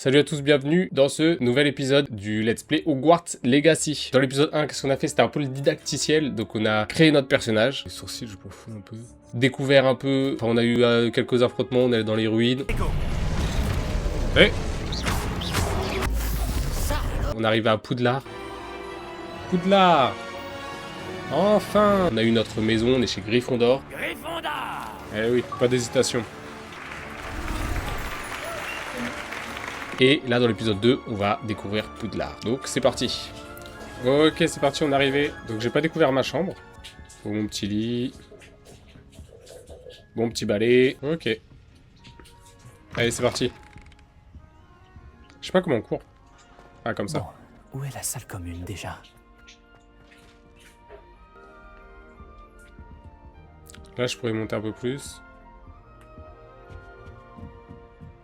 Salut à tous, bienvenue dans ce nouvel épisode du Let's Play Hogwarts Legacy. Dans l'épisode 1, qu'est-ce qu'on a fait? C'était un peu le didacticiel, donc on a créé notre personnage. Les sourcils, je m'en fous un peu. Découvert un peu, enfin on a eu quelques affrontements, on est dans les ruines. Hey, on est arrivé à Poudlard. Poudlard! Enfin! On a eu notre maison, on est chez Gryffondor. Gryffondor! Eh oui, pas d'hésitation. Et là, dans l'épisode 2, on va découvrir Poudlard. Donc, c'est parti. Ok, c'est parti, on est arrivé. Donc, j'ai pas découvert ma chambre. Bon, mon petit lit. Bon petit balai. Ok. Allez, c'est parti. Je sais pas comment on court. Ah, comme ça. Bon, où est la salle commune déjà? Là, je pourrais monter un peu plus.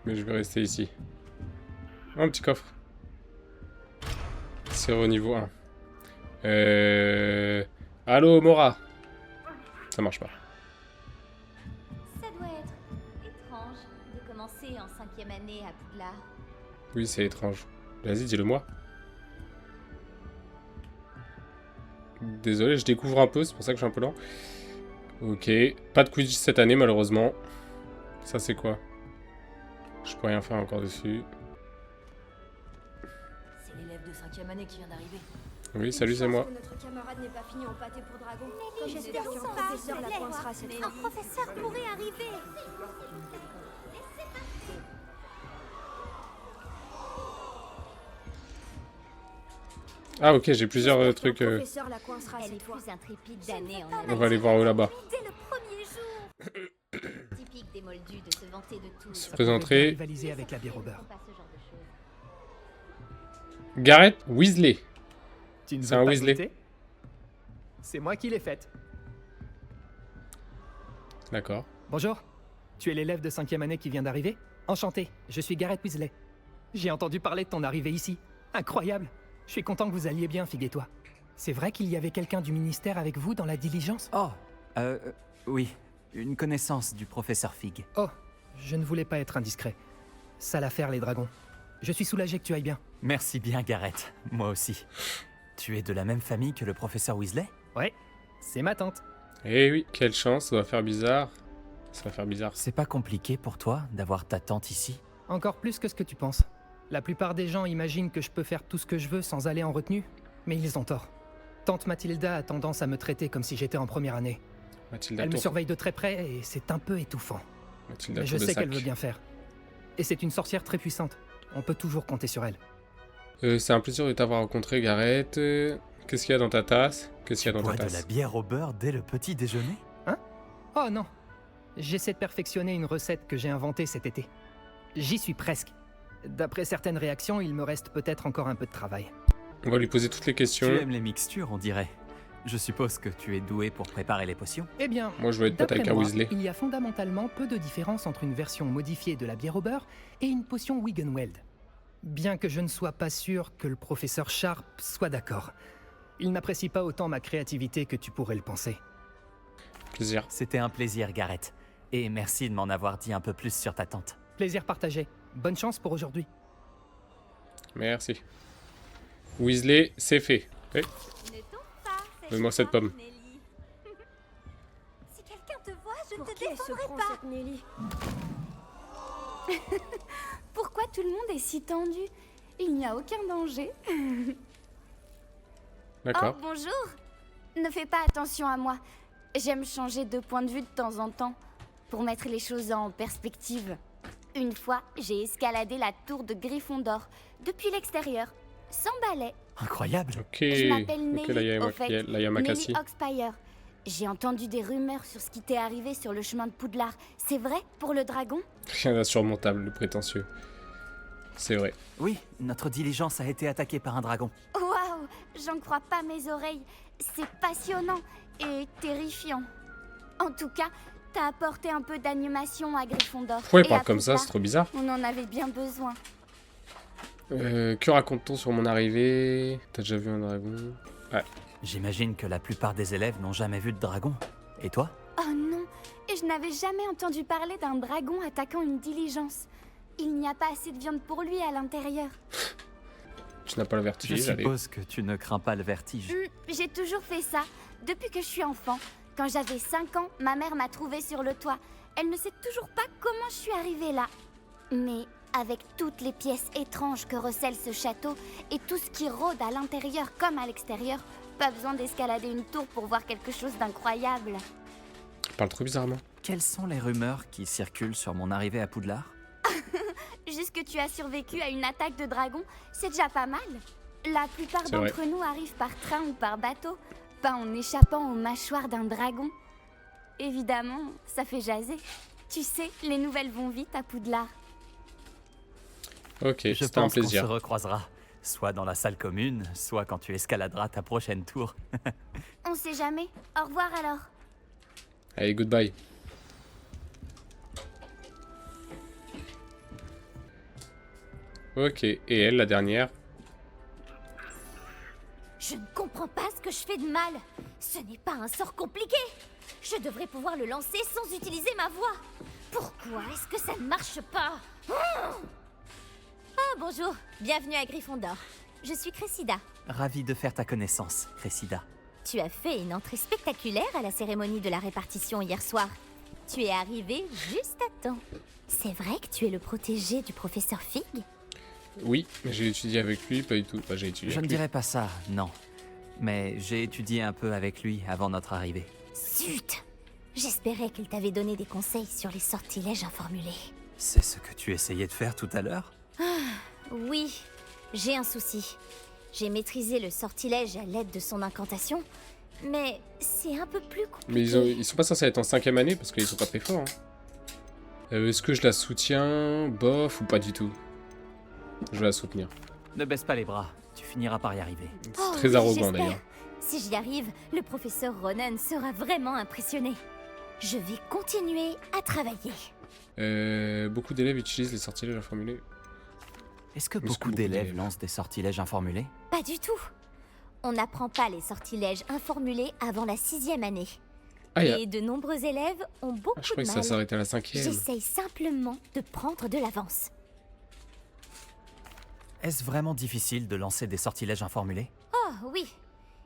Mais je vais rester ici. Oh, un petit coffre. C'est au niveau 1. Allô, Mora. Ça marche pas. Ça doit être étrange de commencer en 5e année à Poudlard. Oui, c'est étrange. Vas-y, dis-le-moi. Désolé, je découvre un peu, c'est pour ça que je suis un peu lent. Ok, pas de quiz cette année, malheureusement. Ça, c'est quoi? Je peux rien faire encore dessus. C'est l'élève de 5e année qui vient d'arriver. Oui, salut, c'est moi. Notre camarade n'est pas fini en pâté pour dragon. Mais J'espère qu'un professeur la coincera cette fois. Un professeur pourrait arriver. Ah, ok, j'ai plusieurs trucs. Le professeur la coincera Elle est cette fois. plus intrépide d'année en On année. va aller voir eux là-bas. Dès le premier jour. Typique des moldus de se vanter de tout. Se présenter. Rivaliser avec la bière au beurre. Pas ce genre de choses. Gareth Weasley. Tu ne C'est veux un pas Weasley. goûter? C'est moi qui l'ai faite. D'accord. Bonjour, tu es l'élève de 5e année qui vient d'arriver? Enchanté, je suis Gareth Weasley. J'ai entendu parler de ton arrivée ici. Incroyable. Je suis content que vous alliez bien, Fig-et-toi. C'est vrai qu'il y avait quelqu'un du ministère avec vous dans la diligence? Oh, oui, une connaissance du professeur Fig. Oh, je ne voulais pas être indiscret. Sale affaire, les dragons. Je suis soulagé que tu ailles bien. Merci bien, Gareth. Moi aussi. Tu es de la même famille que le professeur Weasley? Ouais, c'est ma tante. Eh oui, quelle chance, ça va faire bizarre. Ça va faire bizarre. C'est pas compliqué pour toi d'avoir ta tante ici? Encore plus que ce que tu penses. La plupart des gens imaginent que je peux faire tout ce que je veux sans aller en retenue, mais ils ont tort. Tante Mathilda a tendance à me traiter comme si j'étais en première année. Mathilda Elle me Tour. surveille de très près et c'est un peu étouffant. Mathilda Mais je Tour de sais Sac. qu'elle veut bien faire. Et c'est une sorcière très puissante. On peut toujours compter sur elle. C'est un plaisir de t'avoir rencontré, Gareth. Qu'est-ce qu'il y a dans ta tasse? Qu'est-ce qu'il y a dans Bois ta de la tasse? bière au beurre dès le petit déjeuner? Oh non. J'essaie de perfectionner une recette que j'ai inventée cet été. J'y suis presque. D'après certaines réactions, il me reste peut-être encore un peu de travail. On va lui poser toutes les Tu questions. aimes les mixtures, on dirait. Je suppose que tu es doué pour préparer les potions? Eh bien, Moi, je veux être pote d'après avec un moi, Weasley. il y a fondamentalement peu de différence entre une version modifiée de la bière au beurre et une potion Wiggenweld. Bien que je ne sois pas sûr que le professeur Sharp soit d'accord. Il n'apprécie pas autant ma créativité que tu pourrais le penser. Plaisir. C'était un plaisir, Gareth. Et merci de m'en avoir dit un peu plus sur ta tante. Plaisir partagé. Bonne chance pour aujourd'hui. Merci. Weasley, c'est fait. Eh, Ne tombe pas. c'est Donne-moi cette gentil, pomme. Nelly. Si quelqu'un te voit, je Pour te qui elle se défendrai prend pas. cette Nelly? Pourquoi tout le monde est si tendu? Il n'y a aucun danger. D'accord. Oh, bonjour. Ne fais pas attention à moi. J'aime changer de point de vue de temps en temps, pour mettre les choses en perspective. Une fois, j'ai escaladé la tour de Gryffondor, depuis l'extérieur, sans balai. Incroyable! Ok. Je m'appelle Ok, Nelly, là, au fait. il y a Makassi. Nelly Oxpire. J'ai entendu des rumeurs sur ce qui t'est arrivé sur le chemin de Poudlard. C'est vrai, pour le dragon? Rien d'insurmontable, le prétentieux. C'est vrai. Oui, notre diligence a été attaquée par un dragon. Waouh, j'en crois pas mes oreilles. C'est passionnant et terrifiant. En tout cas, t'as apporté un peu d'animation à Gryffondor. Pourquoi il Et parle à comme ça? Poudlard. C'est trop bizarre. On en avait bien besoin. Que raconte-t-on sur mon arrivée? T'as déjà vu un dragon? J'imagine que la plupart des élèves n'ont jamais vu de dragon. Et toi? Oh non, et je n'avais jamais entendu parler d'un dragon attaquant une diligence. Il n'y a pas assez de viande pour lui à l'intérieur. Tu n'as pas le Je vertige, allez. suppose que tu ne crains pas le vertige. J'ai toujours fait ça, depuis que je suis enfant. Quand j'avais 5 ans, ma mère m'a trouvée sur le toit. Elle ne sait toujours pas comment je suis arrivée là. Mais avec toutes les pièces étranges que recèle ce château et tout ce qui rôde à l'intérieur comme à l'extérieur, pas besoin d'escalader une tour pour voir quelque chose d'incroyable. Tu parles trop bizarrement. Quelles sont les rumeurs qui circulent sur mon arrivée à Poudlard? Juste que tu as survécu à une attaque de dragon, c'est déjà pas mal. La plupart C'est vrai. d'entre nous arrivent par train ou par bateau, pas en échappant aux mâchoires d'un dragon. Évidemment, ça fait jaser. Tu sais, les nouvelles vont vite à Poudlard. Ok, Je c'était un pense qu'on se plaisir. recroisera. Soit dans la salle commune, soit quand tu escaladeras ta prochaine tour. On sait jamais. Au revoir alors. Allez, goodbye. Ok, et elle, la dernière. Je ne comprends pas ce que je fais de mal. Ce n'est pas un sort compliqué. Je devrais pouvoir le lancer sans utiliser ma voix. Pourquoi est-ce que ça ne marche pas? Ah, bonjour. Bienvenue à Gryffondor. Je suis Cressida. Ravi de faire ta connaissance, Cressida. Tu as fait une entrée spectaculaire à la cérémonie de la répartition hier soir. Tu es arrivé juste à temps. C'est vrai que tu es le protégé du professeur Fig? Oui, j'ai étudié avec lui, pas du tout. Enfin, j'ai étudié Je ne avec lui. dirais pas ça, non. Mais j'ai étudié un peu avec lui avant notre arrivée. Zut! J'espérais qu'il t'avait donné des conseils sur les sortilèges informulés. C'est ce que tu essayais de faire tout à l'heure? Oui, j'ai un souci. J'ai maîtrisé le sortilège à l'aide de son incantation, mais c'est un peu plus compliqué. Mais ils sont pas censés être en 5ème année parce qu'ils sont pas très forts. Hein. Est-ce que je la soutiens, bof, ou pas du tout? Je vais la soutenir. Ne baisse pas les bras, tu finiras par y arriver. C'est Oh, très oui, arrogant j'espère. d'ailleurs. Si j'y arrive, le professeur Ronan sera vraiment impressionné. Je vais continuer à travailler. Beaucoup d'élèves utilisent les sortilèges informulés. Est-ce que Est-ce que beaucoup beaucoup d'élèves d'élèves lancent des sortilèges informulés? Pas du tout. On n'apprend pas les sortilèges informulés avant la 6e année. Ah, Et de nombreux élèves ont beaucoup je croyais de que mal. ça s'arrêtait à la 5ème. J'essaye simplement de prendre de l'avance. Est-ce vraiment difficile de lancer des sortilèges informulés? Oh oui.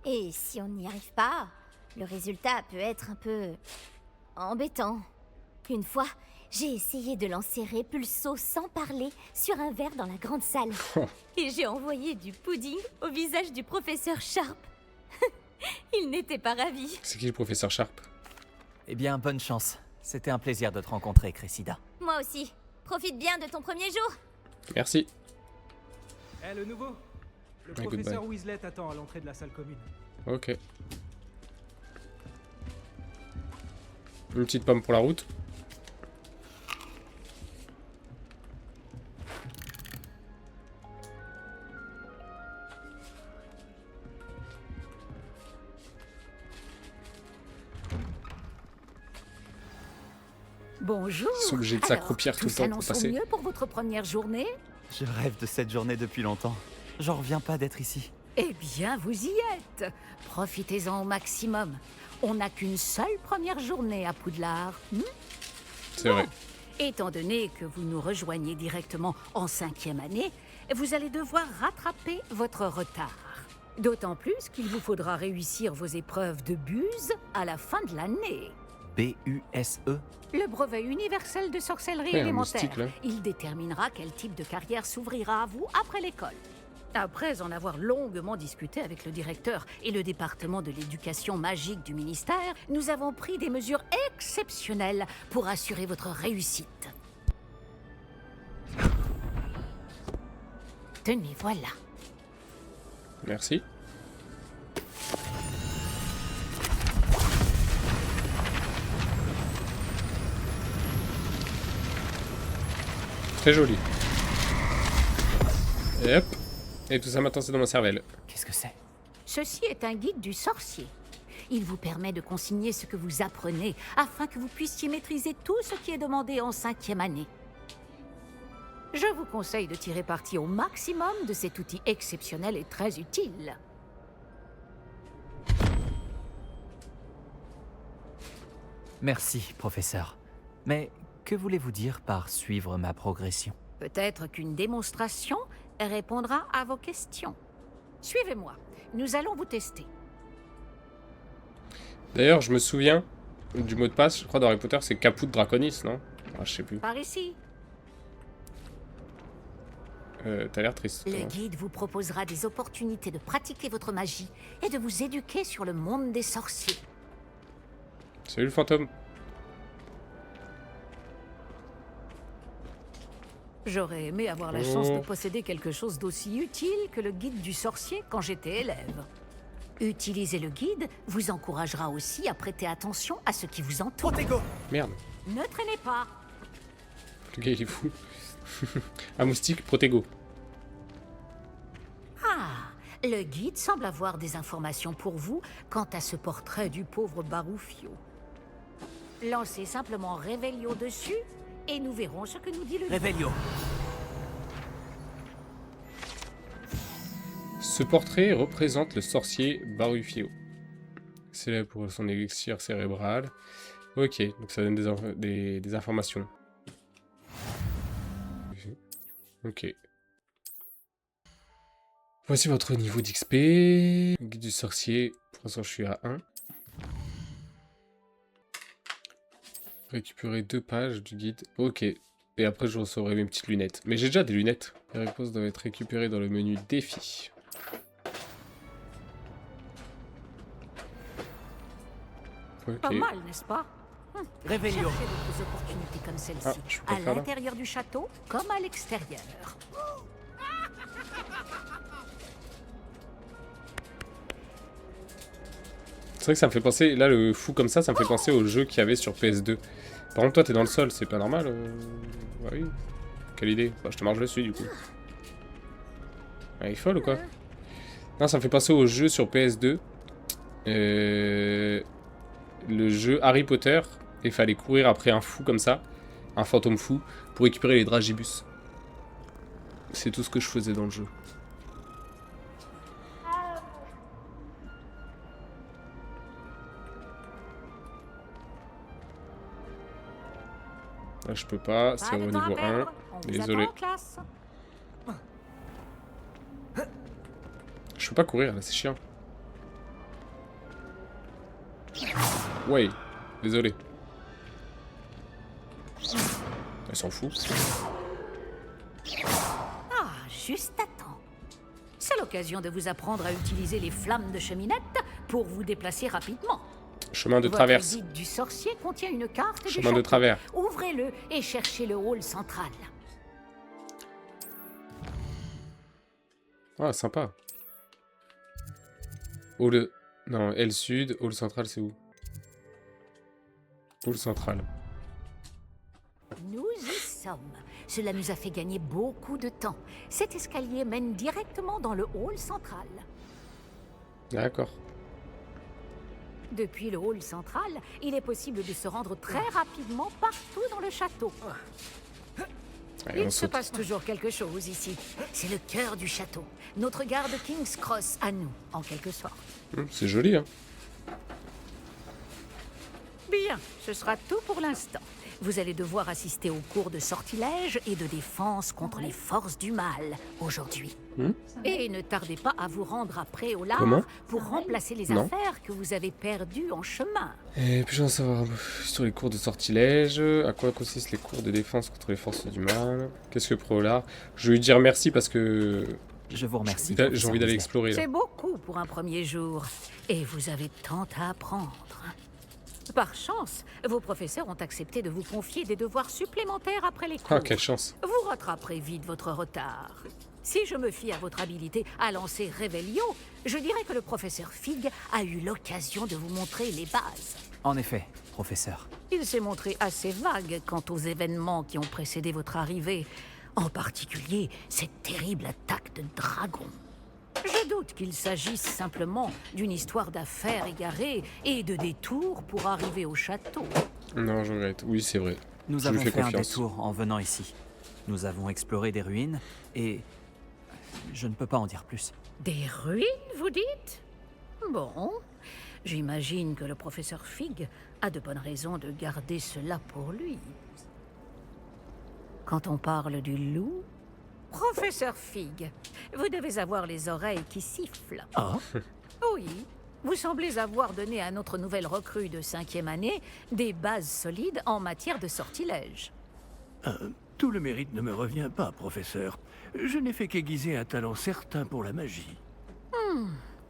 Et si on n'y arrive pas, le résultat peut être un peu embêtant. Une fois, j'ai essayé de lancer Répulso sans parler sur un verre dans la grande salle. Et j'ai envoyé du pudding au visage du professeur Sharp. Il n'était pas ravi. C'est qui le professeur Sharp? Eh bien, bonne chance. C'était un plaisir de te rencontrer, Cressida. Moi aussi. Profite bien de ton premier jour. Merci. Eh, le nouveau? Le Ouais, professeur goodbye. Weasley t'attend à l'entrée de la salle commune. Ok. Une petite pomme pour la route. Bonjour. Ils sont obligés de s'accroupir tout le temps pour s'annonce passer. mieux pour votre première journée? Je rêve de cette journée depuis longtemps. J'en reviens pas d'être ici. Eh bien, vous y êtes. Profitez-en au maximum. On n'a qu'une seule première journée à Poudlard. C'est vrai. Étant donné que vous nous rejoignez directement en 5e année, vous allez devoir rattraper votre retard. D'autant plus qu'il vous faudra réussir vos épreuves de buse à la fin de l'année. B-U-S-E? Le brevet universel de sorcellerie Ouais, un élémentaire. moustique, là. Il déterminera quel type de carrière s'ouvrira à vous après l'école. Après en avoir longuement discuté avec le directeur et le département de l'éducation magique du ministère, nous avons pris des mesures exceptionnelles pour assurer votre réussite. Tenez, voilà. Merci. Très joli. Et hop. Et tout ça maintenant c'est dans ma cervelle. Qu'est-ce que c'est? Ceci est un guide du sorcier. Il vous permet de consigner ce que vous apprenez afin que vous puissiez maîtriser tout ce qui est demandé en 5e année. Je vous conseille de tirer parti au maximum de cet outil exceptionnel et très utile. Merci, professeur. Mais que voulez-vous dire par suivre ma progression? Peut-être qu'une démonstration répondra à vos questions. Suivez-moi, nous allons vous tester. D'ailleurs, je me souviens du mot de passe, je crois dans Harry Potter, c'est Caput Draconis, non? Ah, je sais plus. Par ici. T'as l'air triste. Le toi. guide vous proposera des opportunités de pratiquer votre magie et de vous éduquer sur le monde des sorciers. Salut le fantôme. J'aurais aimé avoir la chance de posséder quelque chose d'aussi utile que le guide du sorcier quand j'étais élève. Utiliser le guide vous encouragera aussi à prêter attention à ce qui vous entoure. Merde, Ne traînez pas. le gars il est fou. Un moustique, Protego. Ah, le guide semble avoir des informations pour vous quant à ce portrait du pauvre Baroufio. Lancez simplement Revelio dessus et nous verrons ce que nous dit le guide. Revelio. Ce portrait représente le sorcier Barufio. Célèbre pour son élixir cérébral. Ok, donc ça donne des informations. Ok. Voici votre niveau d'XP. Guide du sorcier. Pour l'instant, je suis à 1. Récupérer 2 pages du guide. Ok. Et après, je recevrai mes petites lunettes. Mais j'ai déjà des lunettes. Les réponses doivent être récupérées dans le menu défi. Pas Ok. mal, n'est-ce pas? Revelio. Cherchez d'autres opportunités comme celle-ci, Ah, je peux pas à le faire, là. l'intérieur du château comme à l'extérieur. C'est vrai que ça me fait penser, là le fou comme ça me fait penser au jeu qu'il y avait sur PS2. Par contre toi t'es dans le sol, c'est pas normal Bah oui. Quelle idée. Bah je te marche dessus du coup. Ah, il est folle ou quoi? Non, ça me fait penser au jeu sur PS2. Le jeu Harry Potter. Et il fallait courir après un fou comme ça. Un fantôme fou. Pour récupérer les dragibus. C'est tout ce que je faisais dans le jeu. Là, je peux pas, c'est Pas au de temps à niveau 1. perdre, on vous Désolé. attend en classe. Je peux pas courir, là, c'est chiant. Ouais, désolé. Elle s'en fout. Ah, juste à temps. C'est l'occasion de vous apprendre à utiliser les flammes de cheminette pour vous déplacer rapidement. Chemin de Votre traverse. guide du sorcier contient une carte du Chemin de château. travers. Ouvrez-le et cherchez le hall central. Ah, sympa. Hall... Non, L sud, hall central, c'est où? Hall central. Nous y sommes. Cela nous a fait gagner beaucoup de temps. Cet escalier mène directement dans le hall central. D'accord. Depuis le hall central, il est possible de se rendre très rapidement partout dans le château. Allez, on Il se saute. passe toujours quelque chose ici. C'est le cœur du château. Notre garde King's Cross à nous, en quelque sorte. C'est joli, hein. Bien, ce sera tout pour l'instant. Vous allez devoir assister aux cours de sortilège et de défense contre les forces du mal aujourd'hui. Et ne tardez pas à vous rendre après au Comment lard pour remplacer les Non. affaires que vous avez perdues en chemin. Et puis j'en savoir un peu sur les cours de sortilège. À quoi consistent les cours de défense contre les forces du mal? Qu'est-ce que Prolard? Je vais lui dire merci parce que Je vous remercie. j'ai envie professeur d'aller Weasley. explorer là. C'est beaucoup pour un premier jour. Et vous avez tant à apprendre. Par chance, vos professeurs ont accepté de vous confier des devoirs supplémentaires après les cours. Ah, quelle chance. Vous rattraperez vite votre retard. Si je me fie à votre habileté à lancer Revelio, je dirais que le professeur Fig a eu l'occasion de vous montrer les bases. En effet, professeur. Il s'est montré assez vague quant aux événements qui ont précédé votre arrivée, en particulier cette terrible attaque de dragon. Je doute qu'il s'agisse simplement d'une histoire d'affaires égarées et de détours pour arriver au château. Non, je regrette. Oui, c'est vrai. Nous Je lui avons fais fait un confiance. détour en venant ici. Nous avons exploré des ruines et je ne peux pas en dire plus. Des ruines, vous dites? Bon, j'imagine que le professeur Fig a de bonnes raisons de garder cela pour lui. quand on parle du loup... Professeur Fig, vous devez avoir les oreilles qui sifflent. Ah, Oui, vous semblez avoir donné à notre nouvelle recrue de 5e année des bases solides en matière de sortilège. tout le mérite ne me revient pas, professeur. Je n'ai fait qu'aiguiser un talent certain pour la magie.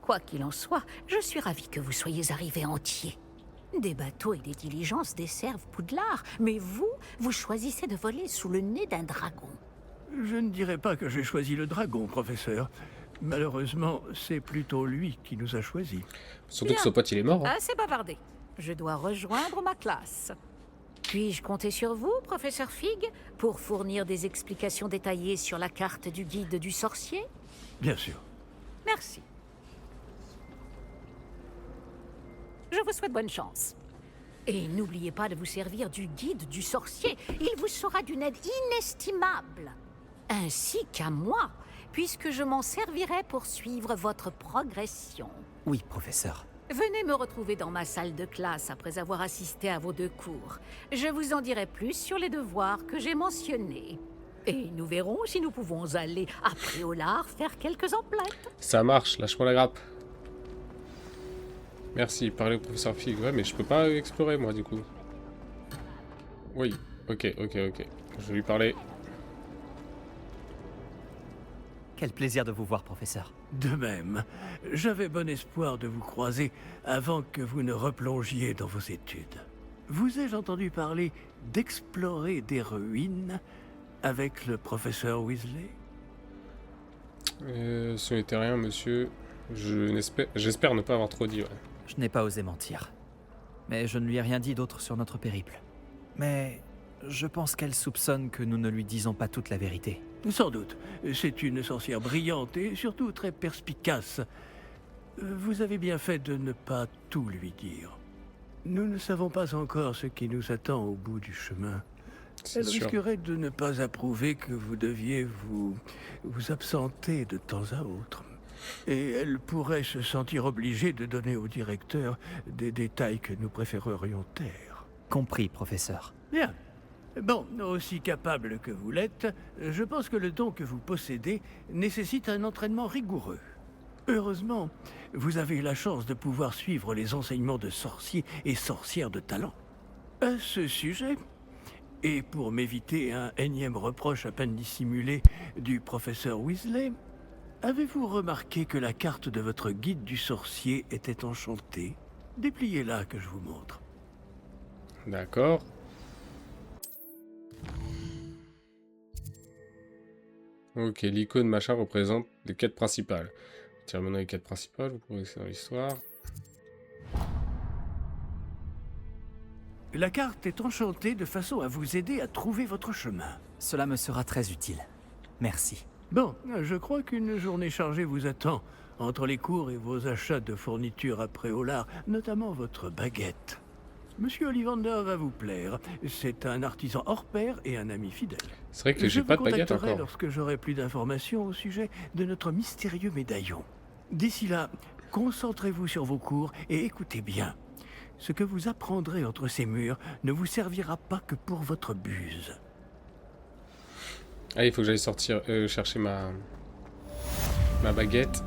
Quoi qu'il en soit, je suis ravi que vous soyez arrivé entier. Des bateaux et des diligences desservent Poudlard, mais vous choisissez de voler sous le nez d'un dragon. Je ne dirais pas que j'ai choisi le dragon, professeur. Malheureusement, c'est plutôt lui qui nous a choisis. Surtout que son pote, il est mort. Hein. Assez bavardé. Je dois rejoindre ma classe. Puis-je compter sur vous, professeur Fig, pour fournir des explications détaillées sur la carte du guide du sorcier? Bien sûr. Merci. Je vous souhaite bonne chance. Et n'oubliez pas de vous servir du guide du sorcier. Il vous sera d'une aide inestimable. Ainsi qu'à moi, puisque je m'en servirai pour suivre votre progression. Oui, professeur. Venez me retrouver dans ma salle de classe après avoir assisté à vos 2 cours. Je vous en dirai plus sur les devoirs que j'ai mentionnés. Et nous verrons si nous pouvons aller à Préolard faire quelques emplettes. Ça marche, lâche-moi la grappe. Merci, parlez au professeur Fig. Ouais, mais je peux pas explorer, moi, du coup. Oui, ok. Je vais lui parler. Quel plaisir de vous voir, professeur. De même, j'avais bon espoir de vous croiser avant que vous ne replongiez dans vos études. Vous ai-je entendu parler d'explorer des ruines avec le professeur Weasley? Ce n'était rien, monsieur. J'espère ne pas avoir trop dit, ouais. Je n'ai pas osé mentir. Mais je ne lui ai rien dit d'autre sur notre périple. Mais je pense qu'elle soupçonne que nous ne lui disons pas toute la vérité. Sans doute. C'est une sorcière brillante et surtout très perspicace. Vous avez bien fait de ne pas tout lui dire. Nous ne savons pas encore ce qui nous attend au bout du chemin. Elle risquerait de ne pas approuver que vous deviez vous absenter de temps à autre. Et elle pourrait se sentir obligée de donner au directeur des détails que nous préférerions taire. Compris, professeur. Bien. Bon, aussi capable que vous l'êtes, je pense que le don que vous possédez nécessite un entraînement rigoureux. Heureusement, vous avez la chance de pouvoir suivre les enseignements de sorciers et sorcières de talent. À ce sujet, et pour m'éviter un énième reproche à peine dissimulé du professeur Weasley, avez-vous remarqué que la carte de votre guide du sorcier était enchantée? Dépliez-la que je vous montre. D'accord. Ok, l'icône machin représente les quêtes principales. Tiens, maintenant les quêtes principales, vous pouvez essayer dans l'histoire. La carte est enchantée de façon à vous aider à trouver votre chemin. Cela me sera très utile. Merci. Bon, je crois qu'une journée chargée vous attend, entre les cours et vos achats de fournitures à Préolard, notamment votre baguette. Monsieur Ollivander va vous plaire. C'est un artisan hors pair et un ami fidèle. C'est vrai que j'ai pas de baguette Je vous contacterai encore. lorsque j'aurai plus d'informations au sujet de notre mystérieux médaillon. D'ici là, concentrez-vous sur vos cours et écoutez bien. Ce que vous apprendrez entre ces murs ne vous servira pas que pour votre buse. Ah, il faut que j'aille sortir, chercher ma baguette.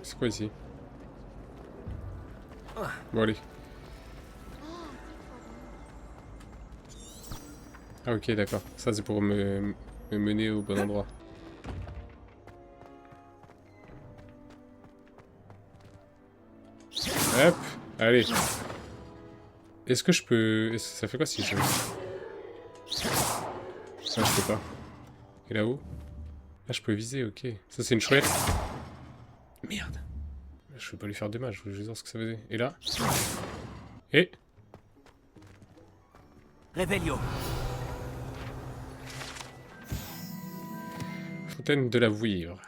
C'est quoi ici? Bon, allez. Ah, ok, d'accord. Ça, c'est pour me mener au bon endroit. Hop, allez. Est-ce que je peux... Ça fait quoi si je... Ah, je peux pas. Et là-haut? Ah, je peux viser, ok. Ça, c'est une chouette. Merde. Je vais pas lui faire de mal, je voulais juste voir ce que ça faisait. Et là? Et... Réveillon. Fontaine de la Vouivre.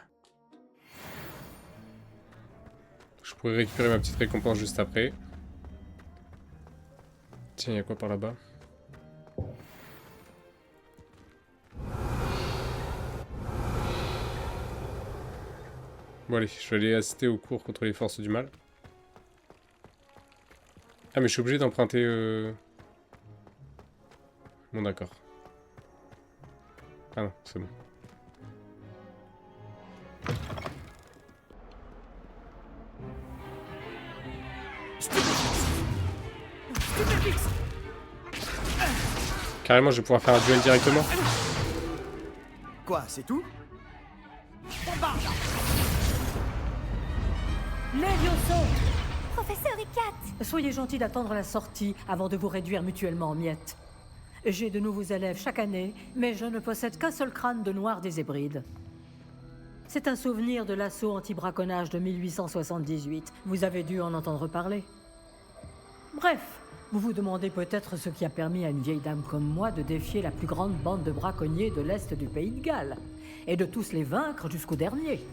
Je pourrais récupérer ma petite récompense juste après. Tiens, il y a quoi par là-bas? Bon allez, je vais aller assister au cours contre les forces du mal. Ah, mais je suis obligé d'emprunter... Bon, d'accord. Ah non, c'est bon. Carrément, je vais pouvoir faire un duel directement. Quoi, c'est tout? Levioso! Professeur Ikat! Soyez gentil d'attendre la sortie avant de vous réduire mutuellement en miettes. J'ai de nouveaux élèves chaque année, mais je ne possède qu'un seul crâne de noir des Hébrides. C'est un souvenir de l'assaut anti-braconnage de 1878. Vous avez dû en entendre parler. Bref, vous vous demandez peut-être ce qui a permis à une vieille dame comme moi de défier la plus grande bande de braconniers de l'Est du pays de Galles, et de tous les vaincre jusqu'au dernier.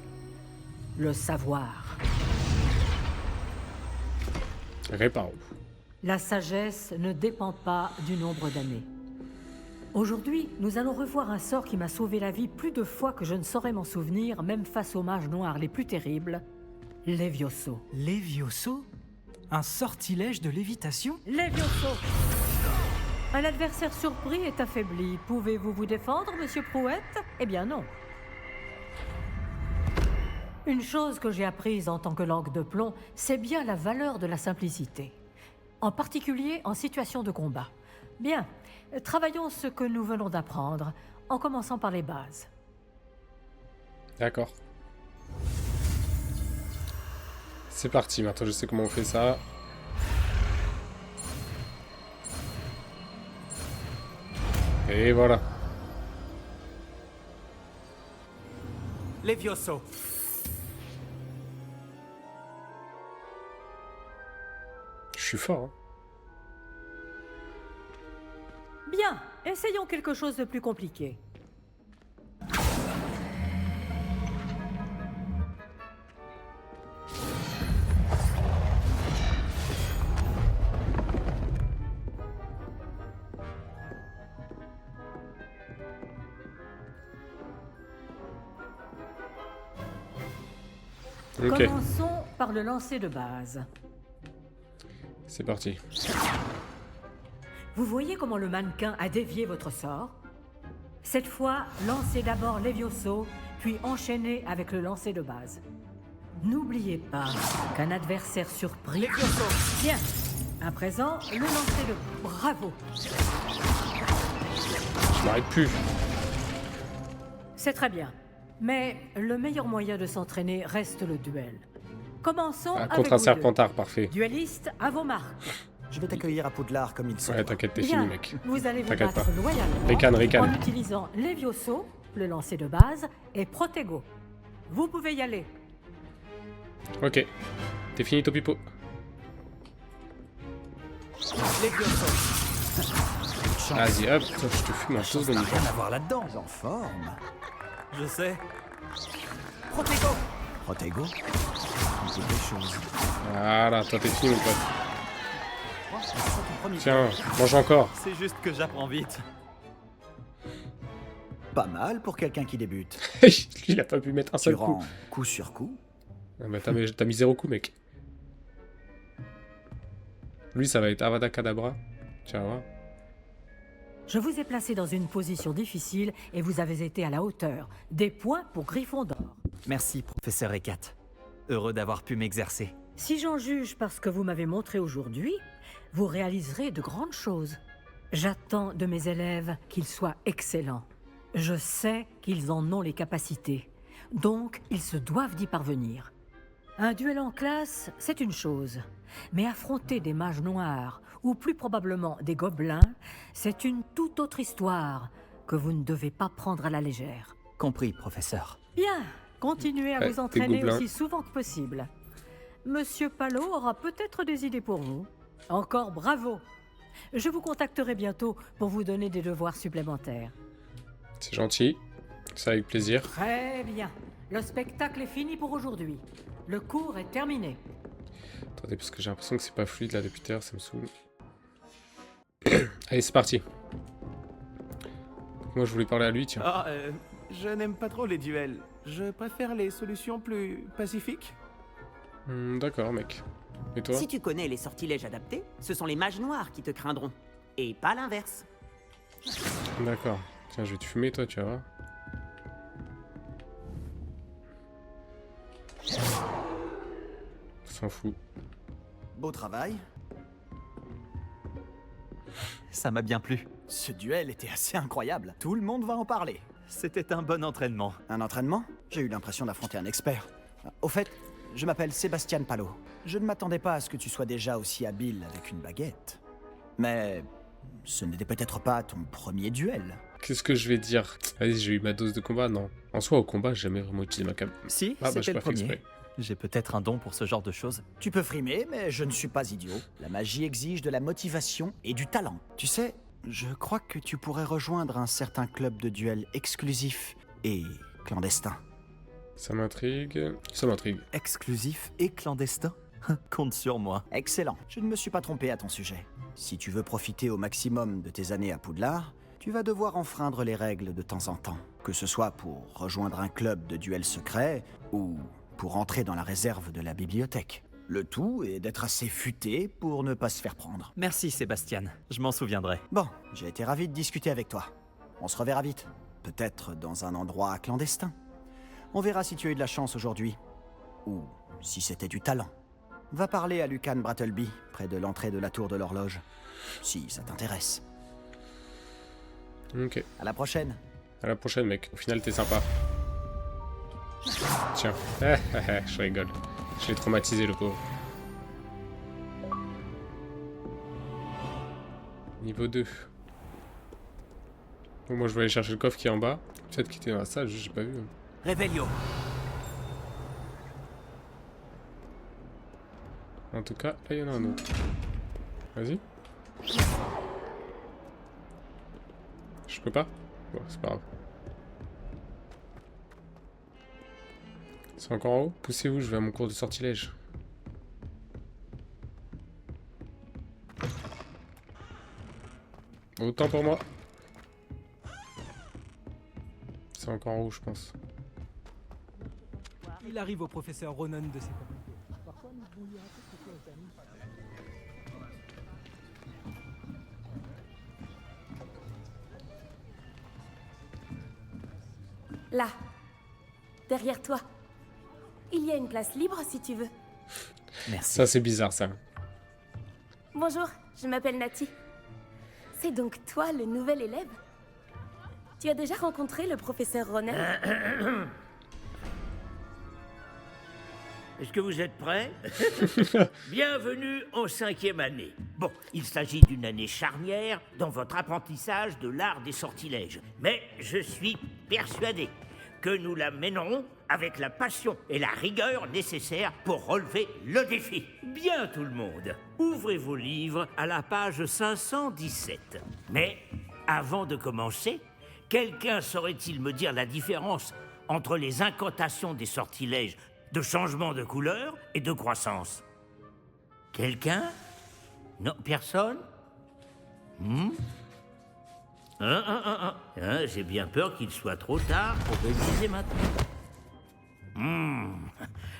Le savoir. Réparons. La sagesse ne dépend pas du nombre d'années. Aujourd'hui, nous allons revoir un sort qui m'a sauvé la vie plus de fois que je ne saurais m'en souvenir, même face aux mages noirs les plus terribles, Levioso. Levioso? Un sortilège de lévitation? Levioso! Un adversaire surpris est affaibli. Pouvez-vous vous défendre, monsieur Prouette? Eh bien non. Une chose que j'ai apprise en tant que langue de plomb, c'est bien la valeur de la simplicité. En particulier en situation de combat. Bien, travaillons ce que nous venons d'apprendre, en commençant par les bases. D'accord. C'est parti, maintenant je sais comment on fait ça. Et voilà. Levioso. Je suis fort, hein. Bien, essayons quelque chose de plus compliqué. Ok. Commençons par le lancer de base. C'est parti. Vous voyez comment le mannequin a dévié votre sort? Cette fois, lancez d'abord Levioso, puis enchaînez avec le lancer de base. N'oubliez pas qu'un adversaire surpris... Levioso. Bien. À présent, le lancer de... Bravo. Je m'arrête plus. C'est très bien. Mais le meilleur moyen de s'entraîner reste le duel. Commençons avec Contre un vous serpentard, parfait. deux. Duellistes, à vos marques. Je vais t'accueillir à Poudlard comme il se Ouais, doit. t'inquiète, t'es Bien. fini, mec. Vous allez vous T'inquiète battre pas. loyalement Ricane, ricane. en utilisant Levioso, le lancer de base, et Protego. Vous pouvez y aller. Ok. T'es fini, Topipo. Levioso. Vas-y, hop, je te fume un toast de Rien micro. à voir là-dedans. En forme. Je sais. Protego. Protego. C'est quelque chose. Voilà, toi t'es fini, mon pote. C'est ton premier Tiens, mange encore. C'est juste que j'apprends vite. Pas mal pour quelqu'un qui débute. Lui, il a pas pu mettre un Tu seul coup. rends coup sur coup. Ah bah, t'as mis 0 coup, mec. Lui, ça va être Avada Kedavra. Tu vas voir. Je vous ai placé dans une position difficile et vous avez été à la hauteur. Des points pour Gryffondor. Merci, professeur Ekat. Heureux d'avoir pu m'exercer. Si j'en juge par ce que vous m'avez montré aujourd'hui, vous réaliserez de grandes choses. J'attends de mes élèves qu'ils soient excellents. Je sais qu'ils en ont les capacités, donc ils se doivent d'y parvenir. Un duel en classe, c'est une chose, mais affronter des mages noirs, ou plus probablement des gobelins, c'est une toute autre histoire que vous ne devez pas prendre à la légère. Compris, professeur. Bien, continuez à Ouais, vous des entraîner gobelins. aussi souvent que possible. Monsieur Palot aura peut-être des idées pour vous. Encore bravo. Je vous contacterai bientôt pour vous donner des devoirs supplémentaires. C'est gentil. Ça avec plaisir. Très bien. Le spectacle est fini pour aujourd'hui. Le cours est terminé. Attendez, parce que j'ai l'impression que c'est pas fluide là depuis tout à l'heure, ça me saoule. Allez, c'est parti. Moi, je voulais parler à lui, tiens. Ah, je n'aime pas trop les duels. Je préfère les solutions plus pacifiques. D'accord, mec. Et toi? Si tu connais les sortilèges adaptés, ce sont les mages noirs qui te craindront. Et pas l'inverse. D'accord. Tiens, je vais te fumer, toi, tu vas voir. S'en fout. Beau travail. Ça m'a bien plu. Ce duel était assez incroyable. Tout le monde va en parler. C'était un bon entraînement. Un entraînement? J'ai eu l'impression d'affronter un expert. Au fait, je m'appelle Sébastien Palo. Je ne m'attendais pas à ce que tu sois déjà aussi habile avec une baguette. Mais ce n'était peut-être pas ton premier duel. Qu'est-ce que je vais dire? Vas-y, j'ai eu ma dose de combat, non. En soi, au combat, j'ai jamais vraiment utilisé ma cape. Si, c'était le premier. J'ai peut-être un don pour ce genre de choses. Tu peux frimer, mais je ne suis pas idiot. La magie exige de la motivation et du talent. Tu sais, je crois que tu pourrais rejoindre un certain club de duel exclusif et clandestin. Ça m'intrigue. Ça m'intrigue. Exclusif et clandestin? Compte sur moi. Excellent. Je ne me suis pas trompé à ton sujet. Si tu veux profiter au maximum de tes années à Poudlard, tu vas devoir enfreindre les règles de temps en temps. Que ce soit pour rejoindre un club de duel secret ou pour entrer dans la réserve de la bibliothèque. Le tout est d'être assez futé pour ne pas se faire prendre. Merci Sébastien, je m'en souviendrai. Bon, j'ai été ravi de discuter avec toi. On se reverra vite. Peut-être dans un endroit clandestin. On verra si tu as eu de la chance aujourd'hui. Ou si c'était du talent. Va parler à Lucan Brattleby, près de l'entrée de la tour de l'horloge. Si ça t'intéresse. Ok. À la prochaine. À la prochaine, mec. Au final, t'es sympa. Tiens. Je rigole. Je l'ai traumatisé, le pauvre. Niveau 2. Bon, moi, je vais aller chercher le coffre qui est en bas. Peut-être qu'il était dans la salle, j'ai pas vu. Réveillon. En tout cas, là, il y en a un autre. Vas-y. Je peux pas? Bon, c'est pas grave. C'est encore en haut? Poussez-vous, je vais à mon cours de sortilège. Autant pour moi. C'est encore en haut, je pense. Il arrive au professeur Ronan de ses facultés. Parfois, nous devons lui rappeler ce que tu as mis. Là, derrière toi. Il y a une place libre si tu veux. Merci. Ça, c'est bizarre, ça. Bonjour, je m'appelle Nati. C'est donc toi le nouvel élève? Tu as déjà rencontré le professeur Ronan? Est-ce que vous êtes prêts? Bienvenue en 5e année. Bon, il s'agit d'une année charnière dans votre apprentissage de l'art des sortilèges. Mais je suis persuadé que nous la mènerons avec la passion et la rigueur nécessaires pour relever le défi. Bien tout le monde, ouvrez vos livres à la page 517. Mais avant de commencer, quelqu'un saurait-il me dire la différence entre les incantations des sortilèges de changement de couleur et de croissance? Quelqu'un? Non, personne? J'ai bien peur qu'il soit trop tard pour réviser maintenant.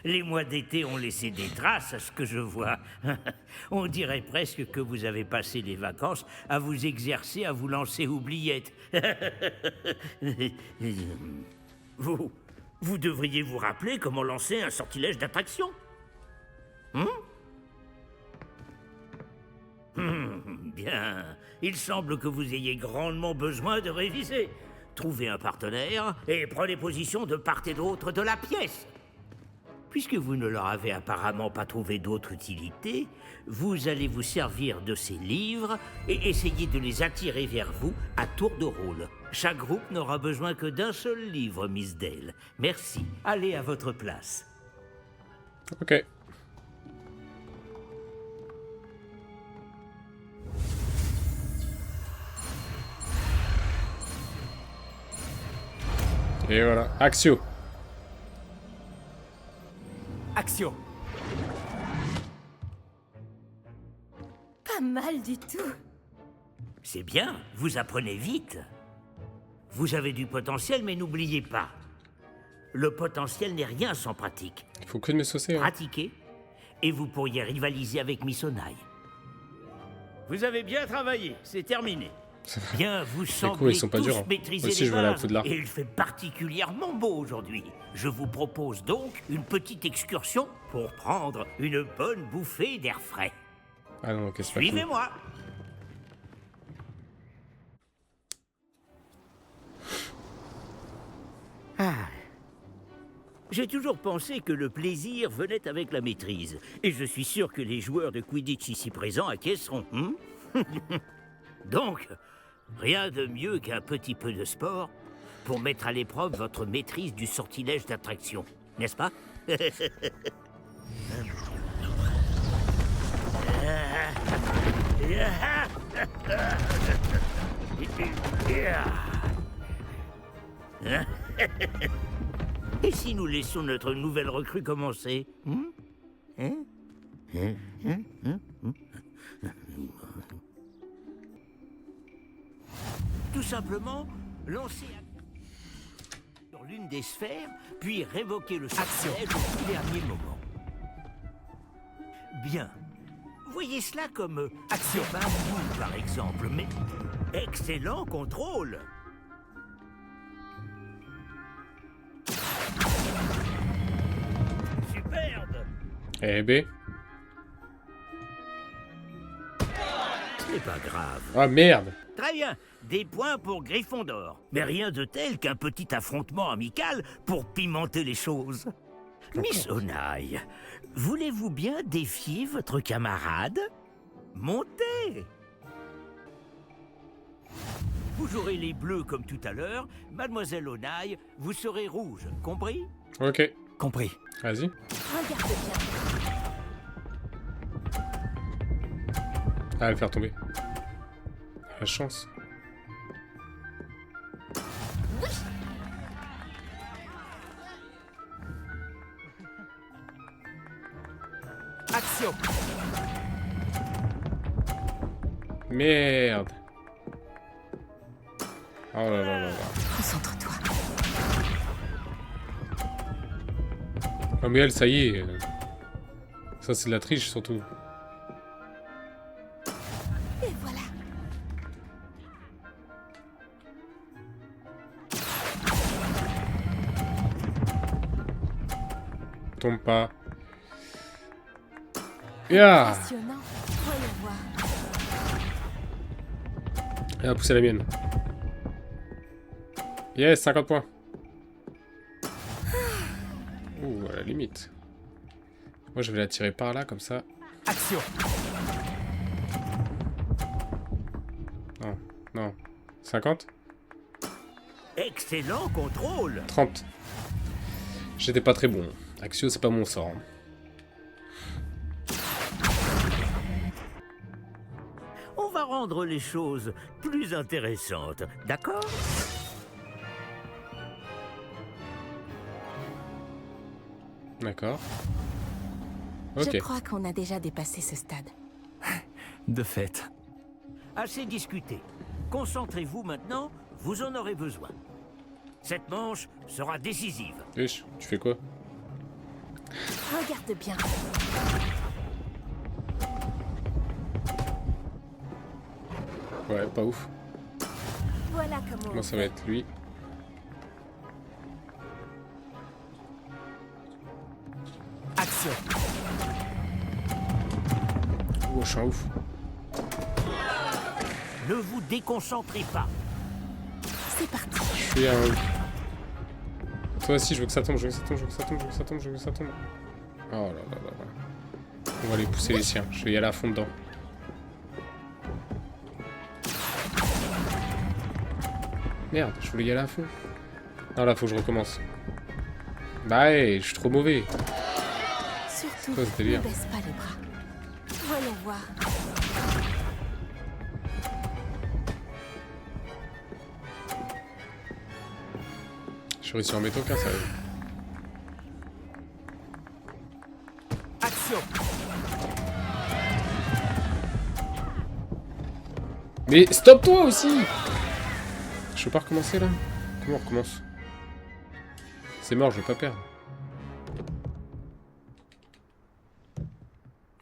Les mois d'été ont laissé des traces à ce que je vois. On dirait presque que vous avez passé les vacances à vous exercer à vous lancer oubliettes. Vous devriez vous rappeler comment lancer un sortilège d'attraction. Bien, il semble que vous ayez grandement besoin de réviser. Trouvez un partenaire et prenez position de part et d'autre de la pièce. Puisque vous ne leur avez apparemment pas trouvé d'autre utilité, vous allez vous servir de ces livres et essayer de les attirer vers vous à tour de rôle. Chaque groupe n'aura besoin que d'un seul livre, Miss Dale. Merci. Allez à votre place. Ok. Et voilà. Axio. Axio. Pas mal du tout. C'est bien, vous apprenez vite. Vous avez du potentiel, mais n'oubliez pas. Le potentiel n'est rien sans pratique. Il faut que de me saucer. Hein. Pratiquez, et vous pourriez rivaliser avec Miss Onai. Vous avez bien travaillé, c'est terminé. Bien, vous semblez sont pas tous durs, hein. maîtriser Aussi, les je vais aller à bases, Poudlard. et il fait particulièrement beau aujourd'hui. Je vous propose donc une petite excursion pour prendre une bonne bouffée d'air frais. Ah non, ok, c'est pas cool. Suivez-moi. Ah. J'ai toujours pensé que le plaisir venait avec la maîtrise. Et je suis sûr que les joueurs de Quidditch ici présents acquiesceront. Donc, rien de mieux qu'un petit peu de sport pour mettre à l'épreuve votre maîtrise du sortilège d'attraction, n'est-ce pas? Et si nous laissons notre nouvelle recrue commencer? Tout simplement, lancer sur l'une des sphères, puis révoquer le sortilège au tout dernier moment. Bien. Voyez cela comme action bambou, par exemple, mais excellent contrôle. Superbe. Eh B. C'est pas grave. Ah merde. Très bien, des points pour Gryffondor. Mais rien de tel qu'un petit affrontement amical pour pimenter les choses. Miss Onai, voulez-vous bien défier votre camarade? Montez! Vous jouerez les bleus comme tout à l'heure. Mademoiselle Onai, vous serez rouge. Compris? Ok. Compris. Vas-y. Regarde bien. Ah, elle va le faire tomber. La chance. Action. Merde. Oh là là là là. Concentre-toi. Oh mais elle, ça y est. Ça c'est de la triche surtout. Et voilà. Tombe pas. Yeah. Impressionnant. Voyons voir. Elle a poussé la mienne. Yes, 50 points. Ouh, à la limite. Moi, je vais la tirer par là, comme ça. Action. Non, non. 50 ? Excellent contrôle. 30. J'étais pas très bon. Axio, c'est pas mon sort. Hein. On va rendre les choses plus intéressantes, d'accord? D'accord. Ok. Je crois qu'on a déjà dépassé ce stade. De fait. Assez discuté. Concentrez-vous maintenant, vous en aurez besoin. Cette manche sera décisive. Wesh, tu fais quoi? Regarde bien. Ouais, pas ouf. Voilà comment. Moi, ça va être lui. Action. Oh, je suis un ouf. Ne vous déconcentrez pas. C'est parti. Je suis un ouf. Toi aussi, je veux que ça tombe, je veux que ça tombe, je veux que ça tombe, je veux que ça tombe, je veux que ça tombe. Oh là là là là. On va aller pousser les siens. Je vais y aller à fond dedans. Merde, je voulais y aller à fond. Non, là, faut que je recommence. Bah ouais, je suis trop mauvais. Surtout, quoi ce délire? ne baisse pas les bras. Voyons voir. Je réussis à en mettre aucun, sérieux. Action. Mais stop toi aussi! Je peux pas recommencer là? Comment on recommence? C'est mort, je vais pas perdre.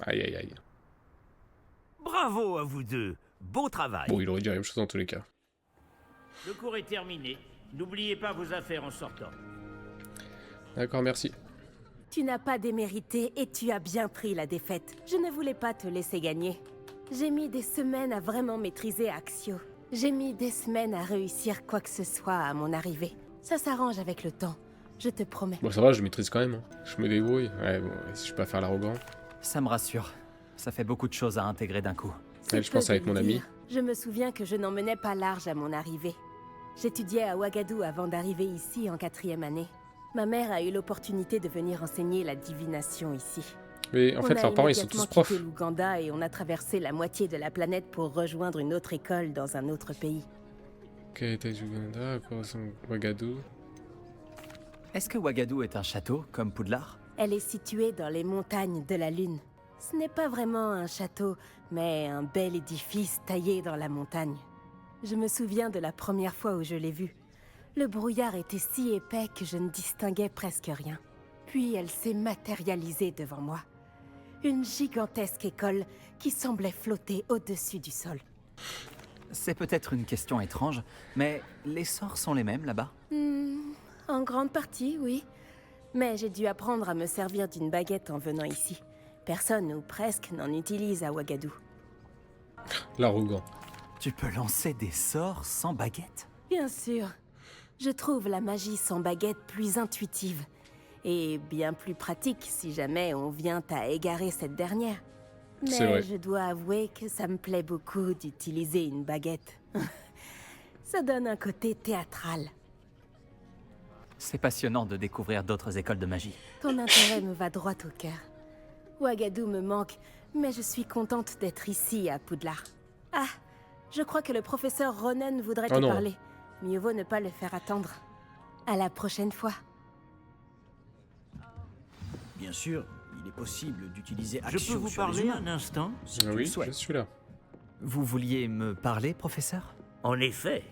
Aïe, aïe, aïe. Bravo à vous deux. Beau travail. Bon, il aurait dit la même chose dans tous les cas. Le cours est terminé. N'oubliez pas vos affaires en sortant. D'accord, merci. Tu n'as pas démérité et tu as bien pris la défaite. Je ne voulais pas te laisser gagner. J'ai mis des semaines à vraiment maîtriser Axio. J'ai mis des semaines à réussir quoi que ce soit à mon arrivée. Ça s'arrange avec le temps, je te promets. Bon, ça va, je maîtrise quand même. Hein. Je me débrouille. Ouais, bon, si je peux pas faire l'arrogant. Ça me rassure. Ça fait beaucoup de choses à intégrer d'un coup. Ouais, je pense avec mon ami. Je me souviens que je n'en menais pas large à mon arrivée. J'étudiais à Ouagadou avant d'arriver ici en 4e année. Ma mère a eu l'opportunité de venir enseigner la divination ici. Mais en fait, leurs parents, ils sont tous profs. On a quitté l'Ouganda et on a traversé la moitié de la planète pour rejoindre une autre école dans un autre pays. Ok, t'es du Ouganda, Ouagadou. Est-ce que Ouagadou est un château, comme Poudlard? Elle est située dans les montagnes de la Lune. Ce n'est pas vraiment un château, mais un bel édifice taillé dans la montagne. Je me souviens de la première fois où je l'ai vue. Le brouillard était si épais que je ne distinguais presque rien. Puis elle s'est matérialisée devant moi. Une gigantesque école qui semblait flotter au-dessus du sol. C'est peut-être une question étrange, mais les sorts sont les mêmes là-bas? En grande partie, oui. Mais j'ai dû apprendre à me servir d'une baguette en venant ici. Personne, ou presque, n'en utilise à Ouagadou. L'arrogant. Tu peux lancer des sorts sans baguette? Bien sûr. Je trouve la magie sans baguette plus intuitive. Et bien plus pratique si jamais on vient à égarer cette dernière. Mais je dois avouer que ça me plaît beaucoup d'utiliser une baguette. Ça donne un côté théâtral. C'est passionnant de découvrir d'autres écoles de magie. Ton intérêt me va droit au cœur. Ouagadou me manque, mais je suis contente d'être ici à Poudlard. Ah, je crois que le professeur Ronen voudrait te parler. Mieux vaut ne pas le faire attendre. À la prochaine fois. Bien sûr, il est possible d'utiliser Axio. Je peux vous parler un instant? Oui, je suis là. Vous vouliez me parler, professeur? En effet.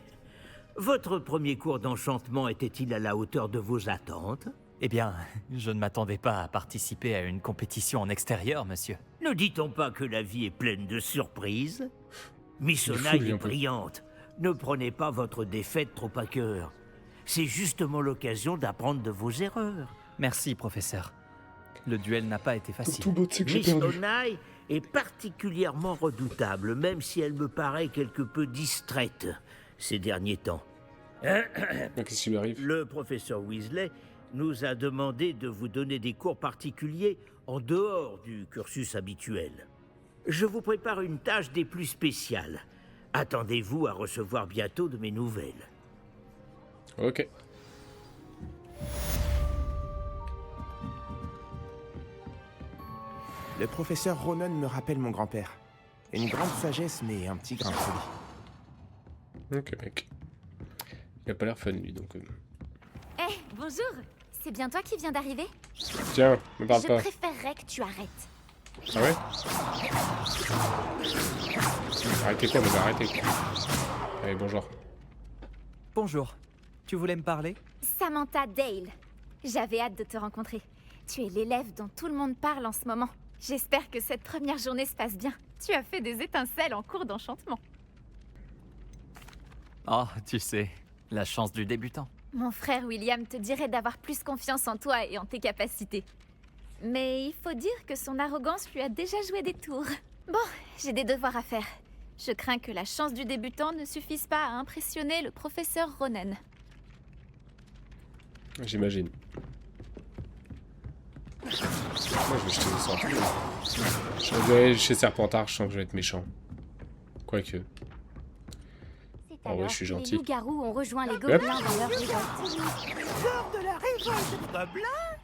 Votre premier cours d'enchantement était-il à la hauteur de vos attentes? Eh bien, je ne m'attendais pas à participer à une compétition en extérieur, monsieur. Ne dit-on pas que la vie est pleine de surprises? Miss Onai est brillante. Ne prenez pas votre défaite trop à cœur. C'est justement l'occasion d'apprendre de vos erreurs. Merci, professeur. Le duel n'a pas été facile. Miss Onai est particulièrement redoutable, même si elle me paraît quelque peu distraite ces derniers temps. Qu'est-ce qui lui arrive? Le professeur Weasley nous a demandé de vous donner des cours particuliers en dehors du cursus habituel. Je vous prépare une tâche des plus spéciales. Attendez-vous à recevoir bientôt de mes nouvelles. Ok. Le professeur Ronen me rappelle mon grand-père. Une grande sagesse, mais un petit grain de folie. Ok, mec. Il a pas l'air fun, lui, donc... bonjour. C'est bien toi qui viens d'arriver? Tiens, me parle pas. Je préférerais que tu arrêtes. Ah ouais? Arrêtez quoi, mais arrêtez. Allez, bonjour. Bonjour. Tu voulais me parler? Samantha Dale. J'avais hâte de te rencontrer. Tu es l'élève dont tout le monde parle en ce moment. J'espère que cette première journée se passe bien. Tu as fait des étincelles en cours d'enchantement. Oh, tu sais, la chance du débutant. Mon frère William te dirait d'avoir plus confiance en toi et en tes capacités. Mais il faut dire que son arrogance lui a déjà joué des tours. Bon, j'ai des devoirs à faire. Je crains que la chance du débutant ne suffise pas à impressionner le professeur Ronen. J'imagine. Moi, je vais jeter des sorts. Je vais aller chez Serpentard, je sens que je vais être méchant. Quoique. Ah ouais, je suis gentil. Les loups-garous ont rejoint les gobelins dans leur révolte. Lors de la révolte des gobelins?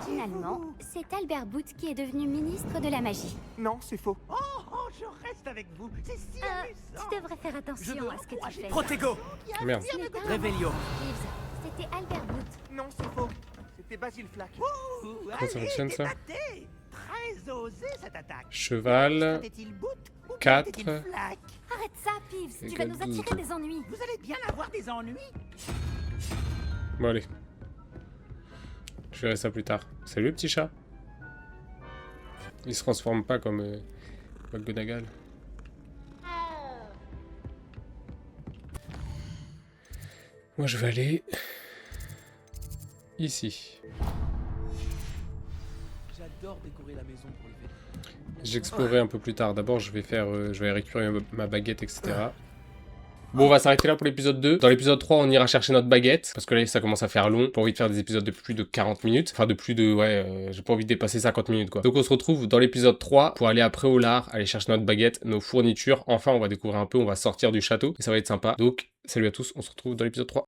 Finalement, c'est Albert Booth qui est devenu ministre de la magie. Non, c'est faux. Oh, je reste avec vous. C'est si amusant. Tu devrais faire attention à ce que tu fais. Protego. Merde. Révélio. C'était Albert Booth. Non, c'est faux. C'était Basile Flack. Comment ça fonctionne, ça? Très osé cette attaque. Cheval. 4. Arrête ça, Peeves. Tu vas nous attirer des ennuis. Vous allez bien avoir des ennuis. Bon, allez. Je verrai ça plus tard. Salut, le petit chat. Il se transforme pas comme McGonagall. Moi je vais aller ici. J'adore décorer la maison pour les fêtes. J'explorerai un peu plus tard. D'abord je vais faire, je vais récupérer ma baguette, etc. Bon, on va s'arrêter là pour l'épisode 2. Dans l'épisode 3, on ira chercher notre baguette. Parce que là, ça commence à faire long. J'ai pas envie de faire des épisodes de plus de 40 minutes. Enfin, de plus de... Ouais, j'ai pas envie de dépasser 50 minutes, quoi. Donc, on se retrouve dans l'épisode 3 pour aller après au lard, aller chercher notre baguette, nos fournitures. Enfin, on va découvrir un peu, on va sortir du château. Et ça va être sympa. Donc, salut à tous, on se retrouve dans l'épisode 3.